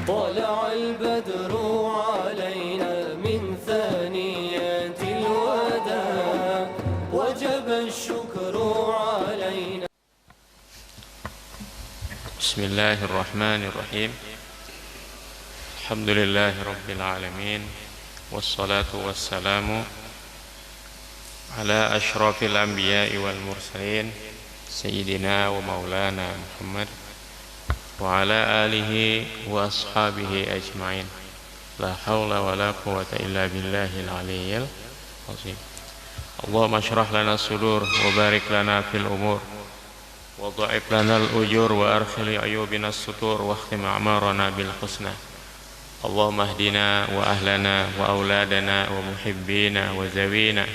طلع البدر علينا من ثنيات الوداع وجب الشكر علينا. بسم الله الرحمن الرحيم. الحمد لله رب العالمين، والصلاة والسلام على أشرف الأنبياء والمرسلين سيدنا ومولانا محمد وعلى آله وأصحابه أجمعين. لا حول ولا قوة إلا بالله العلي العظيم. اللهم اشرح لنا الصدور وبارك لنا في الأمور وضعف لنا الأجور وأرخل عيوبنا الستور واختم أعمارنا بالحسنى. اللهم اهدنا وأهلنا وأولادنا ومحبينا وزوينا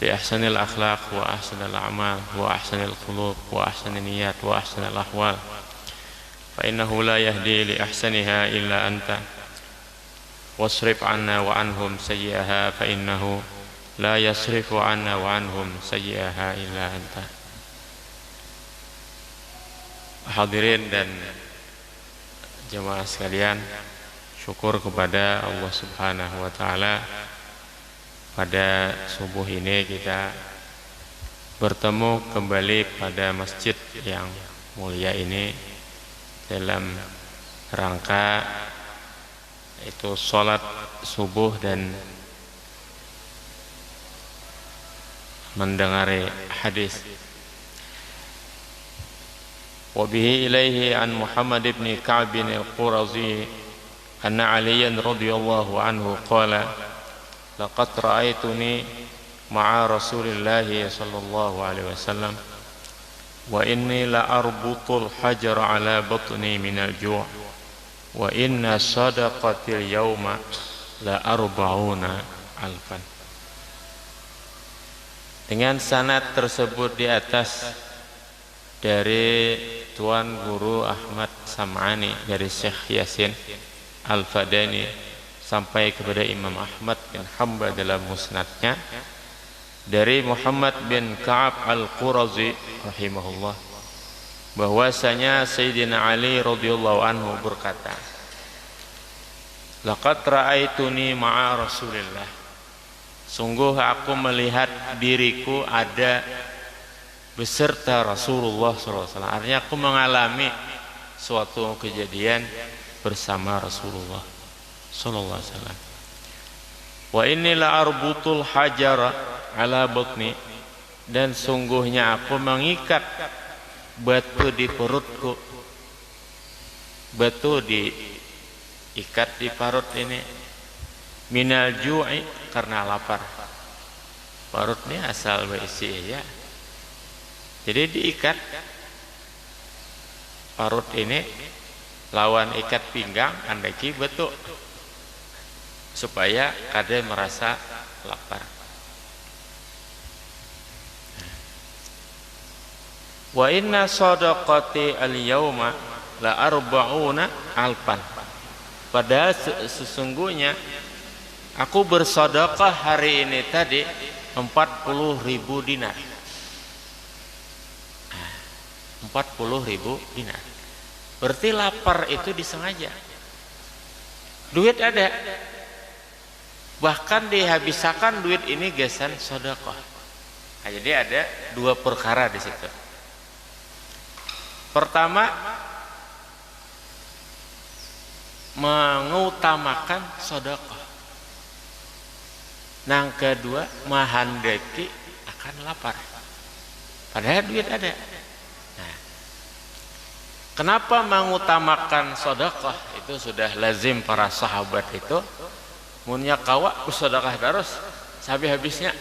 بأحسن الأخلاق وأحسن الأعمال وأحسن القلوب وأحسن النيات وأحسن الأحوال، فإنه لا يهدي لأحسنها إلا أنت، واصرف عنا وعنهم سيئها فإنه لا يصرف عنا وعنهم سيئها إلا أنت. Hadirin dan jemaah sekalian, syukur kepada Allah Subhanahu wa taala, pada subuh ini kita bertemu kembali pada masjid yang mulia ini dalam rangka itu sholat subuh dan mendengari hadis. وبه إليه عن محمد بن كعب القرظي أن عليا رضي الله عنه قال: لقد رأيتني مع رسول الله صلى الله عليه وسلم وإني لأربط الحجر على بطني من الجوع وإن صدقة اليوم لأربعون ألفا. Dengan sanad tersebut di atas dari Tuan Guru Ahmad Sam'ani, dari Syekh Yasin Al-Fadani sampai kepada Imam Ahmad bin Hanbal dalam musnadnya, dari Muhammad bin Ka'ab Al-Qurazi rahimahullah, bahwasanya Sayyidina Ali radhiyallahu anhu berkata, laqad ra'aituni ma'a Rasulillah, sungguh aku melihat diriku ada beserta Rasulullah SAW. Artinya aku mengalami suatu kejadian bersama Rasulullah SAW. Wa inni la arbutul hajara ala batni, dan sungguhnya aku mengikat batu di perutku. Batu diikat di perut ini minal ju'i, karena lapar. Perut ini asal berisi ya. Jadi diikat parut ini lawan ikat pinggang andaki betul, supaya kada merasa lapar. Wa inna sadaqati al-yawma la arba'una alfan. Padahal sesungguhnya aku bersedekah hari ini tadi 40.000 dinar. 40.000 dinar. Berarti lapar itu disengaja. Duit ada, bahkan dihabiskan duit ini gesan sedekah. Nah, jadi ada dua perkara di situ. Pertama, mengutamakan sedekah. Yang kedua, menghendaki akan lapar. Padahal duit ada. Kenapa mengutamakan sedekah? Itu sudah lazim para sahabat itu. Munnya kawa sedekah terus sampai habisnya.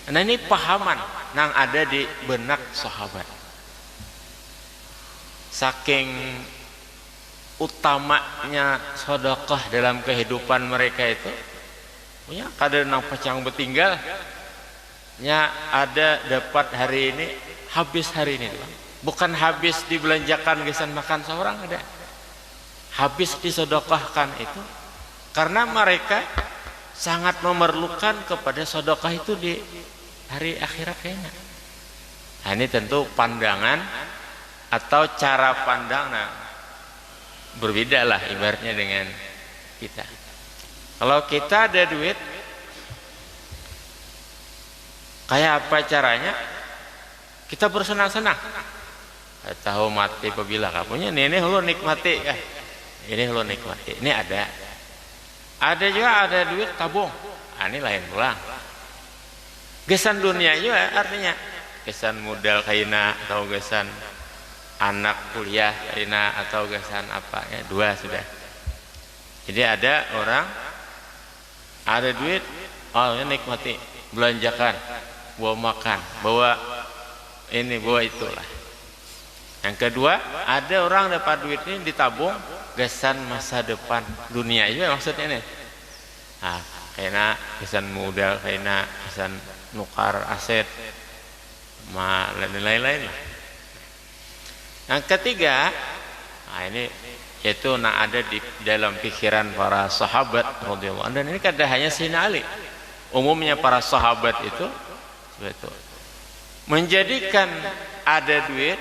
Nah, ini pahaman yang ada di benak sahabat. Saking utamanya sedekah dalam kehidupan mereka itu, punya kada nang pacang betinggal, nya ada dapat hari ini, habis hari ini, bukan habis dibelanjakan gesan makan seorang, ada habis disedekahkan. Itu karena mereka sangat memerlukan kepada sedekah itu di hari akhirat kayaknya. Nah, ini tentu pandangan atau cara pandang berbeda lah ibaratnya dengan kita. Kalau kita ada duit, kayak apa caranya? Kita bersenang-senang. Tahu mati apabila kapunya, ini lo nikmati ya. Ini lo nikmati. Ini ada. Ada juga ada duit tabung. Ini lain pulang. Gesan dunia juga artinya. Gesan modal kaina atau gesan anak kuliah kaina atau gesan apa ya, dua sudah. Jadi ada orang ada duit, oh ini nikmati, belanjakan, bawa makan, bawa ini, bawa itulah. Yang kedua, ada orang dapat duit ini ditabung, gesan masa depan dunia itu maksudnya nih. Nah, kayaknya gesan modal, kayaknya gesan nukar aset, dan lain-lain lah. Yang ketiga, nah ini yaitu ada di dalam pikiran para sahabat radhiyallahu anhu, dan ini kada hanya Sayyidina Ali, umumnya para sahabat itu menjadikan ada duit,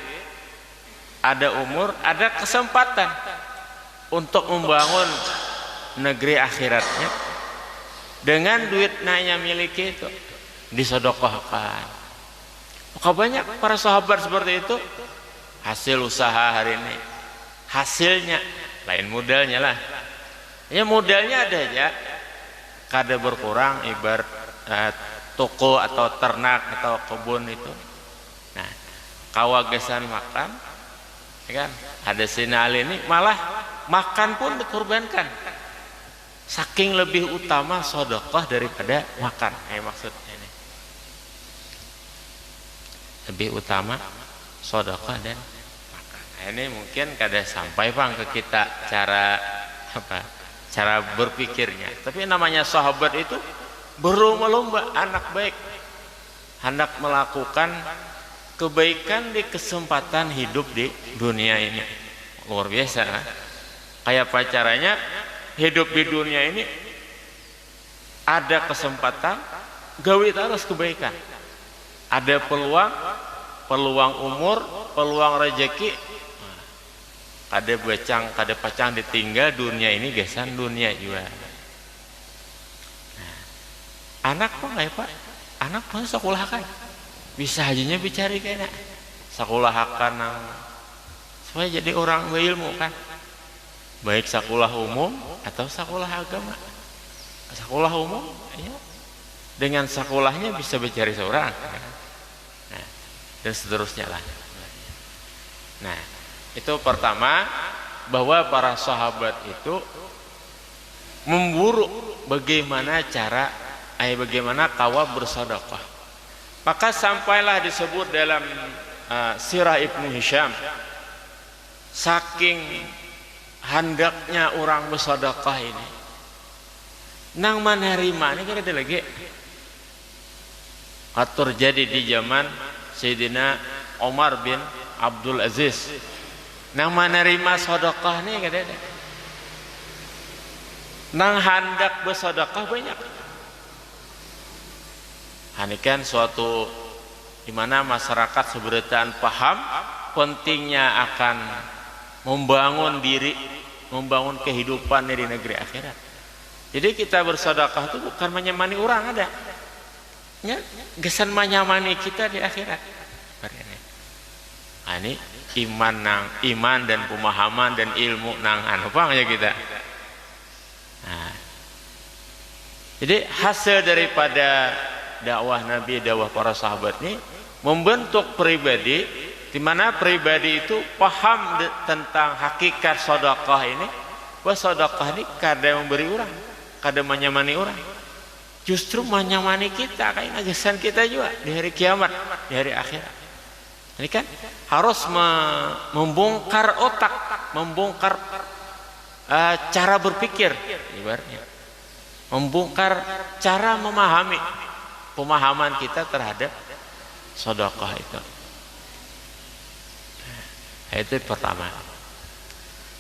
ada umur, ada kesempatan untuk membangun negeri akhiratnya dengan duit yang miliki itu disedekahkan. Maka banyak para sahabat seperti itu, hasil usaha hari ini, hasilnya lain modalnya lah. Ya modalnya ada aja, kada berkurang ibarat toko atau ternak atau kebun itu. Nah, kawagesan makan, ya kan? Ada Sayyidina Ali ini malah makan pun dikorbankan. Saking lebih utama sedekah daripada makan. Maksudnya ini. Lebih utama sedekah dan ini mungkin kada sampai Bang ke kita cara berpikirnya. Tapi namanya sahabat itu berlomba-lomba anak baik, hendak melakukan kebaikan di kesempatan hidup di dunia ini. Luar biasa kan? Kayak apa caranya hidup di dunia ini, ada kesempatan gawe terus kebaikan, ada peluang umur, peluang rezeki. Kada becang, kada pacang ditinggal dunia ini, gesan dunia juga. Nah, anak kok nggak Pak? Anak pun sekolah kan, bisa aja bicara kayaknya sekolah kan, supaya jadi orang berilmu kan, baik sekolah umum atau sekolah agama. Sekolah umum, ya, dengan sekolahnya bisa bicara seorang, nah, dan seterusnya lah. Nah, itu pertama, bahwa para sahabat itu memburu bagaimana kawa bersedekah. Maka sampailah disebut dalam sirah Ibnu Hisham, saking handaknya orang bersedekah ini, nang menerima ini kita lagi atur jadi di zaman Sayyidina Umar bin Abdul Aziz. Nang menerima sedekah nih kadang, nang hendak bersedekah banyak. Ini kan suatu di mana masyarakat seberataan paham pentingnya akan membangun diri, membangun kehidupan di negeri akhirat. Jadi kita bersedekah itu bukan menyemani orang ada, ya, gesan menyamani kita di akhirat. Ini iman dan pemahaman dan ilmu nang apa ya kita. Nah, jadi hasil daripada dakwah Nabi, dakwah para sahabat ini membentuk pribadi, di mana pribadi itu paham tentang hakikat sedekah ini, bahwa sedekah ini kada memberi orang, kada menyamani orang, justru menyamani kita, kayak nagesan kita juga di hari kiamat, di hari akhirat. Ini kan harus membongkar otak, membongkar cara berpikir, ibaratnya membongkar cara memahami, pemahaman kita terhadap sedekah itu. Itu pertama.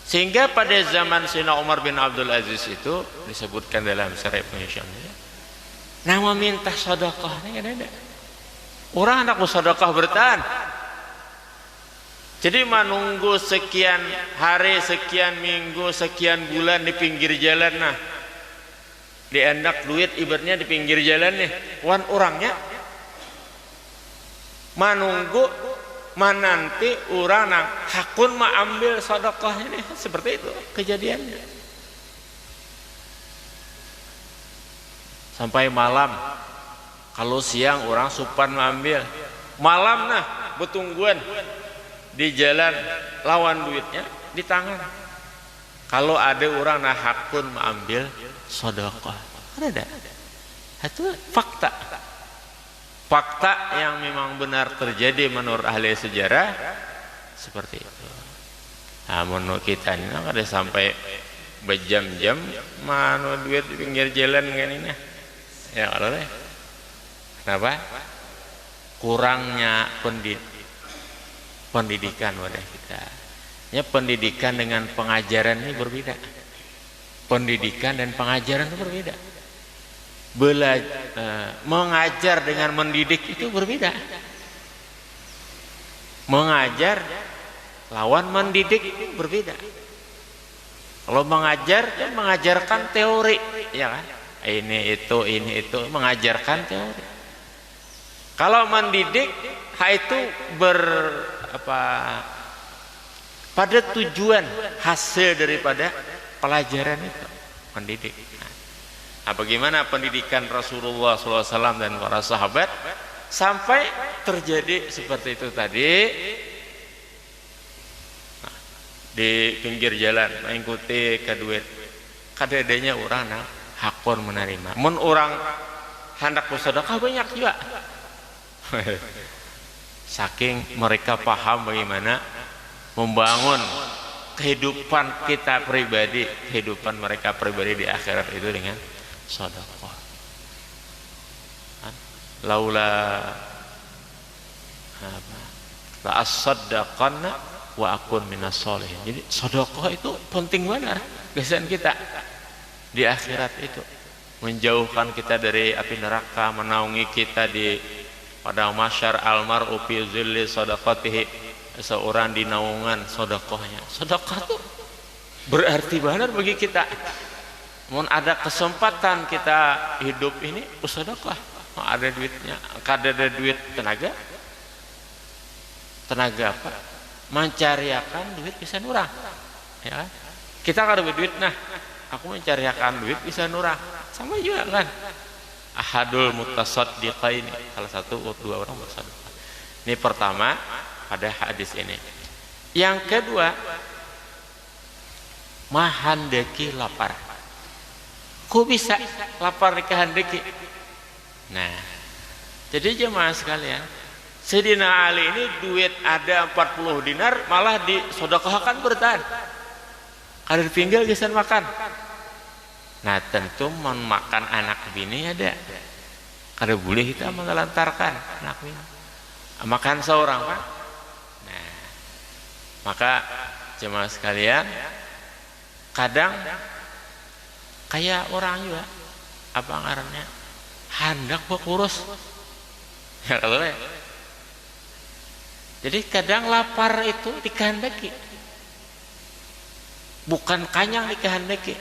Sehingga pada zaman Sayyidina Umar bin Abdul Aziz itu disebutkan dalam sirah Ibnu Hisham, nah meminta sedekah ini ada. Orang anak bersedekah bertahan. Jadi menunggu sekian hari, sekian minggu, sekian bulan di pinggir jalan, nah diendak duit ibaratnya di pinggir jalan nih, wan orangnya menunggu menanti orang nang hakun mengambil sedekahnya nih, seperti itu kejadiannya. Sampai malam, kalau siang orang supan mengambil, malam nah betungguan di jalan lawan duitnya di tangan. Kalau ada orang nah hakun mengambil sedekah, ada. Itu fakta. Fakta yang memang benar terjadi menurut ahli sejarah seperti itu. Nah, menurut kita ini ada sampai berjam-jam mana duit di pinggir jalan kan ini. Ya kalau deh. Kenapa? Kurangnya pendidikan wadah kita. Ya, pendidikan dengan pengajaran ini berbeda. Pendidikan dan pengajaran itu berbeda. Mengajar dengan mendidik itu berbeda. Mengajar lawan mendidik itu berbeda. Kalau mengajar kan mengajarkan teori, ya kan? Ini itu mengajarkan teori. Kalau mendidik, itu pada tujuan hasil daripada pelajaran itu mendidik. Nah, bagaimana pendidikan Rasulullah SAW dan para sahabat sampai terjadi seperti itu tadi, nah, di pinggir jalan mengikuti ke duit, kadadanya orang nah hakun menerima. Mun orang hendak bersedekah banyak juga. Saking mereka paham bagaimana membangun kehidupan kita pribadi, kehidupan mereka pribadi di akhirat itu dengan sedekah. Laula la as-saddaqanna wa akun minas sholihin. Jadi sedekah itu penting benar kesan kita di akhirat itu, menjauhkan kita dari api neraka, menaungi kita di pada masyar almar'u fi zilli sadaqatihi, seorang di naungan sedekahnya. Sedekah itu berarti benar bagi kita. Mun ada kesempatan kita hidup ini bersedekah, ada duitnya, kada ada duit tenaga apa? Mencariakan duit bisa nurang, ya. Kita kada ada duit, nah aku mencariakan duit bisa nurang, sama juga kan. Ahadul mutasaddiqaini, salah satu dua orang bersedekah. Ini pertama pada hadis ini. Yang kedua, mahandeki lapar. Kok bisa lapar dikehendaki? Nah, jadi jemaah sekalian, Sayyidina Ali ini duit ada 40 dinar malah disedekahkan bertahan. Kada ditinggal gesan makan. Nah, tentu makan anak bini ada. Kada boleh kita menelantarkan anak bini. Makan seorang, Pak. Nah, maka jemaah sekalian, kadang kayak orang juga apa ngarannya hendak berkurus, ya kalau ya. Jadi kadang lapar itu dikehendaki, bukan kanyang dikehendaki.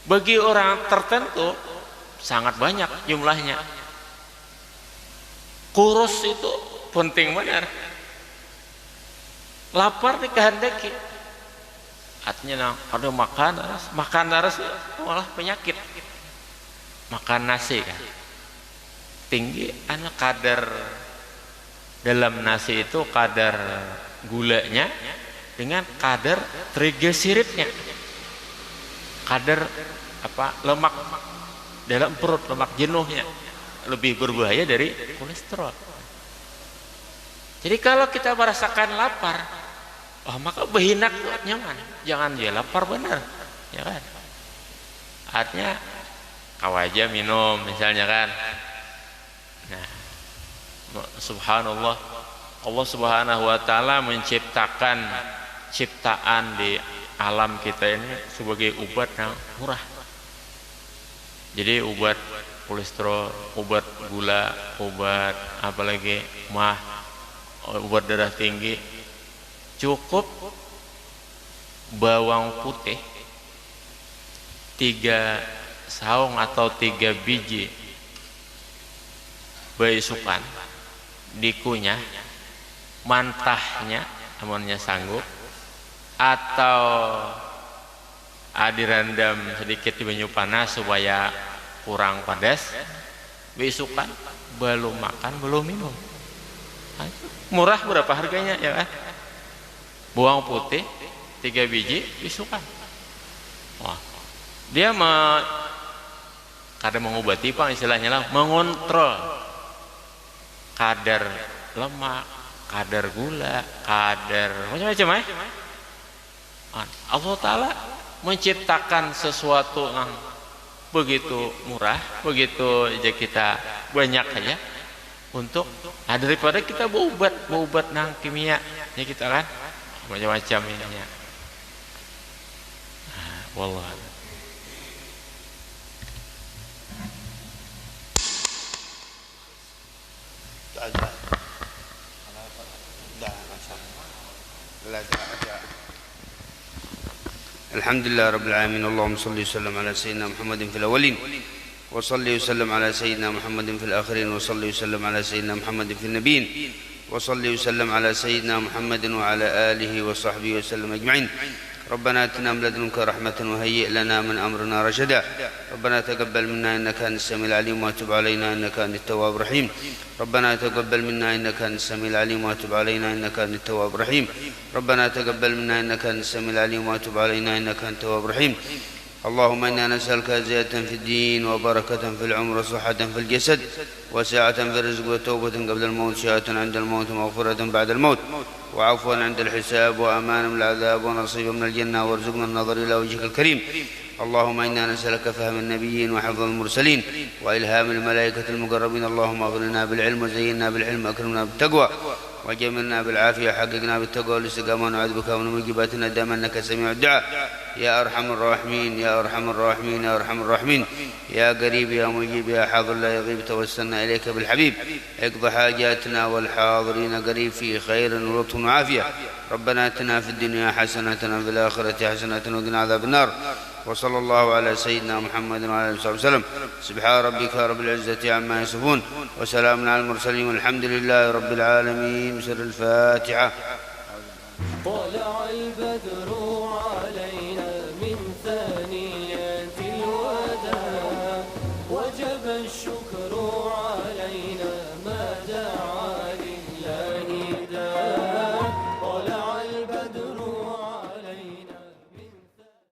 Bagi orang tertentu sangat banyak jumlahnya. Kurus itu penting benar. Lapar dikehendaki, artinya ada makan terus malah penyakit. Makan nasi kan tinggi, anak kadar dalam nasi itu kadar gulanya dengan kadar trigliseridnya, kadar lemak dalam perut, lemak jenuhnya lebih berbahaya dari kolesterol. Jadi kalau kita merasakan lapar, maka berhinak nyaman, jangan dia lapar benar, ya kan? Artinya kau aja minum misalnya kan. Nah, subhanallah, Allah Subhanahu wa taala menciptakan ciptaan di alam kita ini sebagai obat yang murah. Jadi obat kolesterol, obat gula, obat apalagi obat darah tinggi, cukup bawang putih 3 saung atau 3 biji beisukan, dikunyah mantahnya amunnya sanggup, atau direndam sedikit di banyu panas supaya kurang pedas, beisukan belum makan belum minum. Murah, berapa harganya ya kan? Bawang putih 3 biji beisukan. Wah, dia kadang mengobati Pak, istilahnya lah, mengontrol kadar lemak, kadar gula, kadar macam-macam Allah Ta'ala menciptakan sesuatu yang begitu murah, begitu aja kita banyak aja untuk daripada kita berobat nang kimia ya kita kan macam-macam ininya. Wallah. الحمد لله رب العالمين. اللهم صل وسلم على سيدنا محمد في الأولين، وصل وسلم على سيدنا محمد في الآخرين، وصل وسلم على سيدنا محمد في النبيين، وصل وسلم على سيدنا محمد وعلى آله وصحبه وسلم أجمعين. ربنا آتنا من لدنك رحمة وهيئ لنا من أمرنا رشدا. ربنا تقبل منا إنك أنت السميع العليم وتب علينا إنك أنت التواب الرحيم. ربنا تقبل منا إنك أنت السميع العليم وتب علينا إنك أنت التواب الرحيم. ربنا تقبل منا إنك أنت السميع العليم وتب علينا إنك أنت التواب الرحيم. اللهم إنا نسألك زيادة في الدين وبركة في العمر وصحة في الجسد وسعة في الرزق وتوبة قبل الموت، شهادة عند الموت، مغفرة بعد الموت، وعفوا عند الحساب، وأمانا من العذاب، ونصيبا من الجنة، وارزقنا النظر إلى وجهك الكريم. اللهم إنا نسألك فهم النبيين وحفظ المرسلين وإلهام الملائكة المقربين. اللهم أغننا بالعلم وزينا بالعلم، أكرمنا بالتقوى وجملنا بالعافية، حققنا بالتقوى والاستقامة، ونعوذ بك من موجبات الندامة إنك سميع الدعاء. يا أرحم الراحمين يا أرحم الراحمين يا أرحم الراحمين، يا قريب يا مجيب يا حاضر لا يغيب، توسلنا إليك بالحبيب، اقض حاجاتنا والحاضرين قريب في خير ولطف وعافية. ربنا آتنا في الدنيا حسنة وفي الآخرة حسنة وقنا عذاب النار. وصلى الله على سيدنا محمد وعلى آله وصحبه وسلم. سبحان ربك رب العزة عما يصفون وسلام على المرسلين والحمد لله رب العالمين. سر الفاتحة. طلع البدر